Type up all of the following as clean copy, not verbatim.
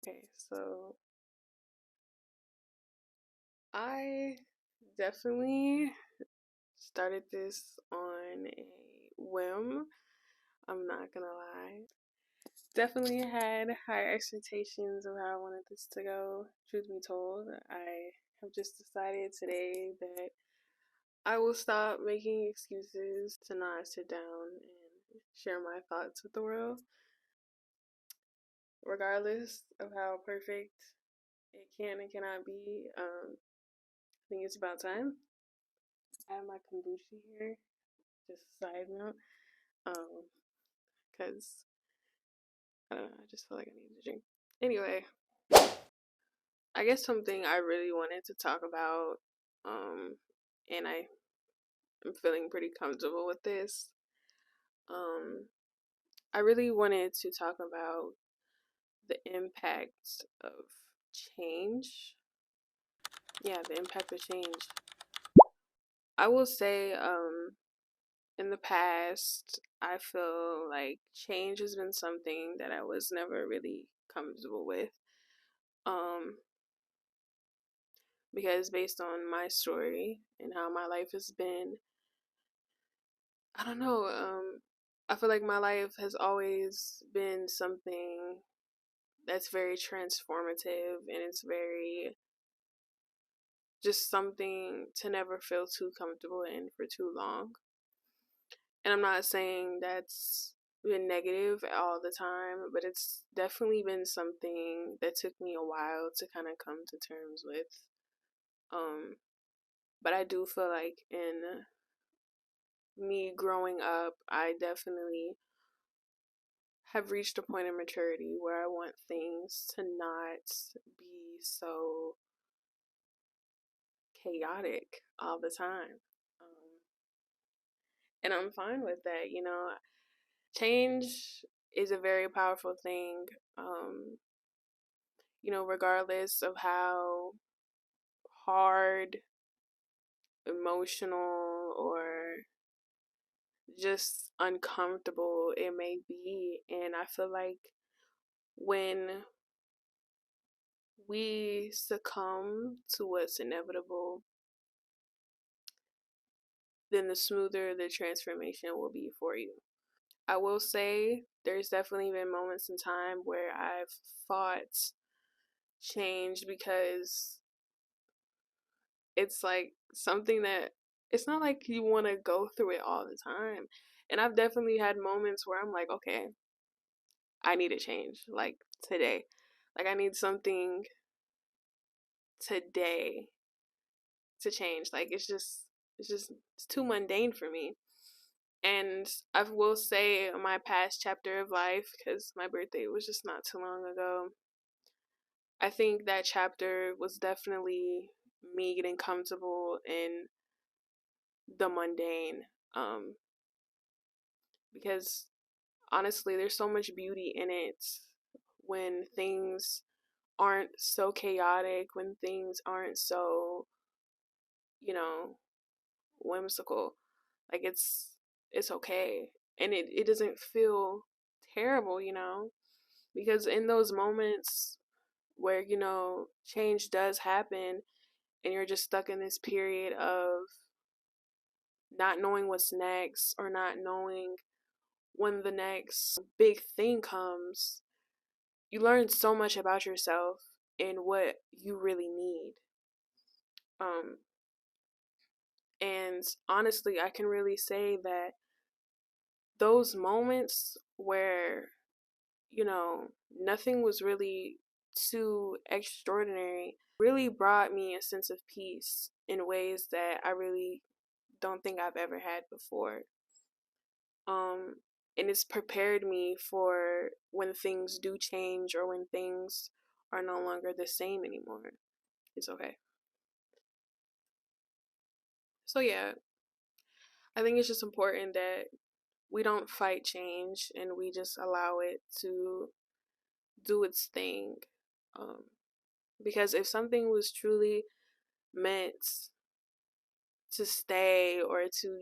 Okay, so I definitely started this on a whim. I'm not gonna lie. Definitely had higher expectations of how I wanted this to go. Truth be told, I have just decided today that I will stop making excuses to not sit down and share my thoughts with the world, regardless of how perfect it can and cannot be. I think it's about time. I have my kombucha here, just a side note, because I don't know, I just feel like I need to drink. Anyway, I guess something I really wanted to talk about, and I am feeling pretty comfortable with this. Um, I really wanted to talk about the impact of change. Yeah, the impact of change. I will say, in the past, I feel like change has been something that I was never really comfortable with. Um, because based on my story and how my life has been, I don't know, I feel like my life has always been something that's very transformative and it's very just something to never feel too comfortable in for too long. And I'm not saying that's been negative all the time, but it's definitely been something that took me a while to kind of come to terms with. But I do feel like in me growing up, I definitely have reached a point of maturity where I want things to not be so chaotic all the time. And I'm fine with that, you know. Change is a very powerful thing, regardless of how hard, emotional, or just uncomfortable it may be. And I feel like when we succumb to what's inevitable, then the smoother the transformation will be for you. I will say there's definitely been moments in time where I've fought change because it's like something that it's not like you want to go through it all the time. And I've definitely had moments where I'm like, okay, I need a change, like today. Like, I need something today to change. Like, it's too mundane for me. And I will say my past chapter of life, because my birthday was just not too long ago, I think that chapter was definitely me getting comfortable in the mundane. Because honestly, there's so much beauty in it when things aren't so chaotic, when things aren't so, you know, whimsical. Like it's okay. And it doesn't feel terrible, because in those moments where, change does happen and you're just stuck in this period of not knowing what's next or not knowing when the next big thing comes, you learn so much about yourself and what you really need. Um, and honestly, I can really say that those moments where, nothing was really too extraordinary really brought me a sense of peace in ways that I really don't think I've ever had before. Um, and it's prepared me for when things do change or when things are no longer the same anymore. It's okay. So, yeah, I think it's just important that we don't fight change and we just allow it to do its thing. Um, because if something was truly meant to stay or to,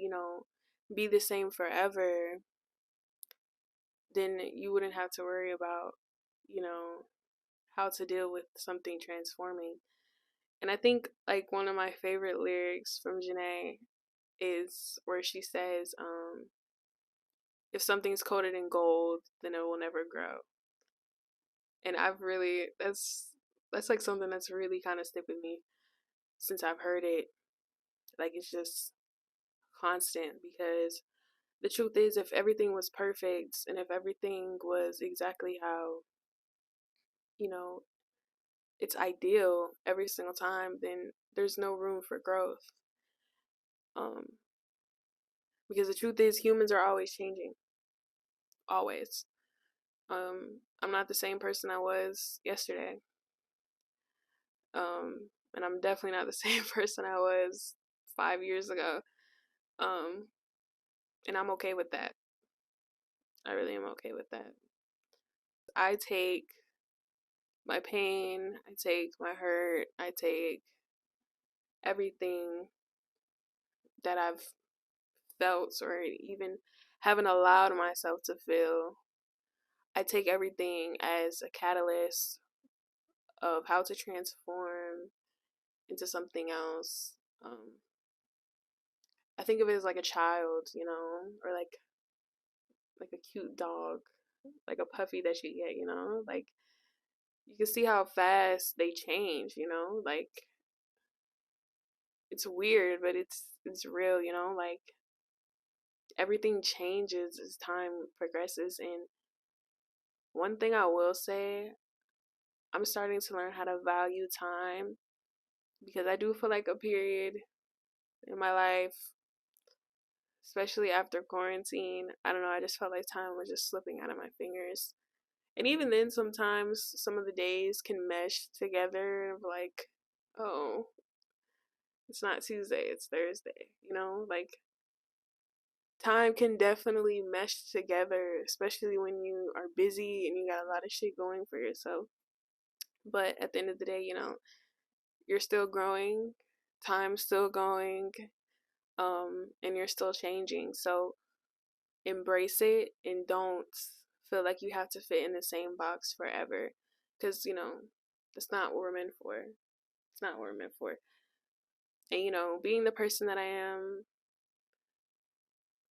be the same forever, then you wouldn't have to worry about, you know, how to deal with something transforming. And I think like one of my favorite lyrics from Janae is where she says, if something's coated in gold, then it will never grow. And I've really that's like something that's really kind of stuck with me since I've heard it. Like it's just constant because the truth is if everything was perfect and if everything was exactly how, you know, it's ideal every single time, then there's no room for growth. Um because the truth is humans are always changing. Always. I'm not the same person I was yesterday. And I'm definitely not the same person I was 5 years ago. Um, and I'm okay with that. I really am okay with that. I take my pain, I take my hurt, I take everything that I've felt or even haven't allowed myself to feel. I take everything as a catalyst of how to transform into something else. I think of it as like a child, you know, or like a cute dog, like a puppy that you get, you know, like you can see how fast they change, you know, like it's weird, but it's real, you know, like everything changes as time progresses. And one thing I will say, I'm starting to learn how to value time because I do feel like a period in my life, especially after quarantine, I don't know, I just felt like time was just slipping out of my fingers. And even then, sometimes some of the days can mesh together of like, oh, it's not Tuesday, it's Thursday, you know? Like, time can definitely mesh together, especially when you are busy and you got a lot of shit going for yourself. But at the end of the day, you know, you're still growing, time's still going, and you're still changing. So embrace it and don't feel like you have to fit in the same box forever. Because, you know, that's not what we're meant for. It's not what we're meant for. And, you know, being the person that I am,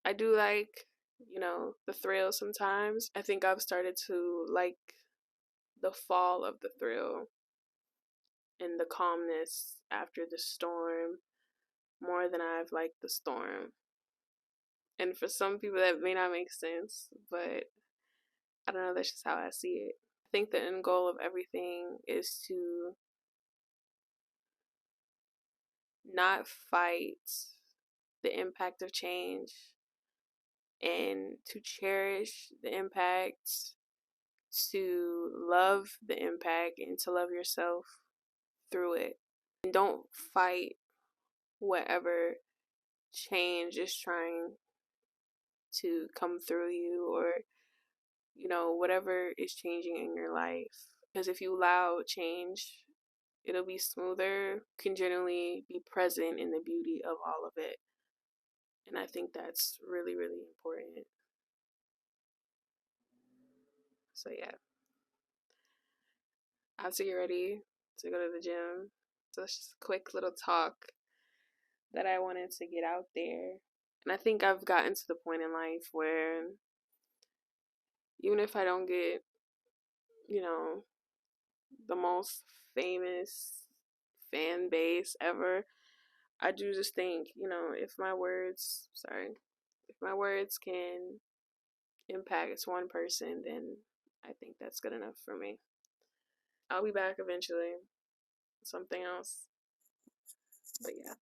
I do like, you know, the thrill sometimes. I think I've started to like the fall of the thrill and the calmness after the storm more than I've liked the storm. And for some people, that may not make sense, but I don't know, that's just how I see it. I think the end goal of everything is to not fight the impact of change and to cherish the impact, to love the impact, and to love yourself through it. And don't fight whatever change is trying to come through you or, you know, whatever is changing in your life. Because if you allow change, it'll be smoother, can generally be present in the beauty of all of it. And I think that's really, really important. So, yeah, I have to get ready to go to the gym. So, it's just a quick little talk that I wanted to get out there. And I think I've gotten to the point in life where even if I don't get, you know, the most famous fan base ever, I do just think, you know, if my words can impact one person, then I think that's good enough for me. I'll be back eventually. Something else. But yeah.